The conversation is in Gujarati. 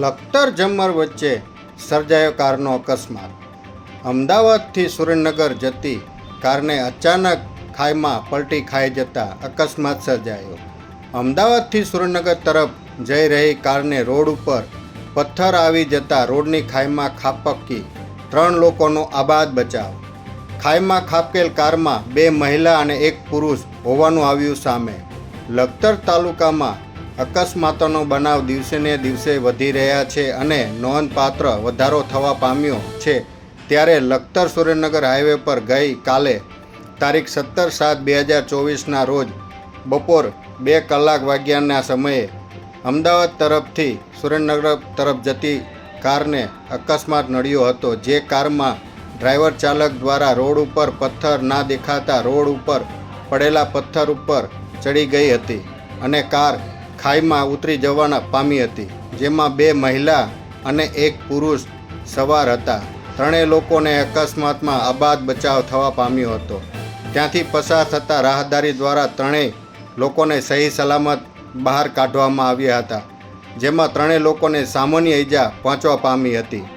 લખતર જમર વચ્ચે સર્જાયો કારનો અકસ્માત। અમદાવાદથી સુરેન્દ્રનગર જતી કારને અચાનક ખાઈમાં પલટી ખાઈ જતા અકસ્માત સર્જાયો। અમદાવાદથી સુરેન્દ્રનગર તરફ જઈ રહી કારને રોડ ઉપર પથ્થર આવી જતા રોડની ખાઈમાં ખાબકી 3 લોકોનો આબાદ બચાવ। ખાઈમાં ખાબકેલ કારમાં 2 મહિલા અને 1 પુરુષ હોવાનું આવ્યું સામે। લખતર તાલુકામાં અકસ્માતોનો બનાવ દિવસેને દિવસે વધી રહ્યા છે અને નોંધપાત્ર વધારો થવા પામ્યો છે। ત્યારે લખતર સુરેન્દ્રનગર હાઈવે પર ગઈ કાલે તારીખ 17/7/2024ના રોજ બપોર 2 કલાક વાગ્યાના સમયે અમદાવાદ તરફથી સુરેન્દ્રનગર તરફ જતી કારને અકસ્માત નડ્યો હતો। જે કારમાં ડ્રાઈવર ચાલક દ્વારા રોડ ઉપર પથ્થર ના દેખાતા રોડ ઉપર પડેલા પથ્થર ઉપર ચડી ગઈ હતી અને કાર ખાઈમાં ઉતરી જવાના પામી હતી, જેમાં 2 મહિલા અને 1 પુરુષ સવાર હતા। 3 લોકોને અકસ્માતમાં આબાદ બચાવ થવા પામ્યો હતો। ત્યાંથી પસાર થતા રાહદારી દ્વારા 3 લોકોને સહી સલામત બહાર કાઢવામાં આવ્યા હતા, જેમાં 3 લોકોને સામાન્ય ઈજા પહોંચવા પામી હતી।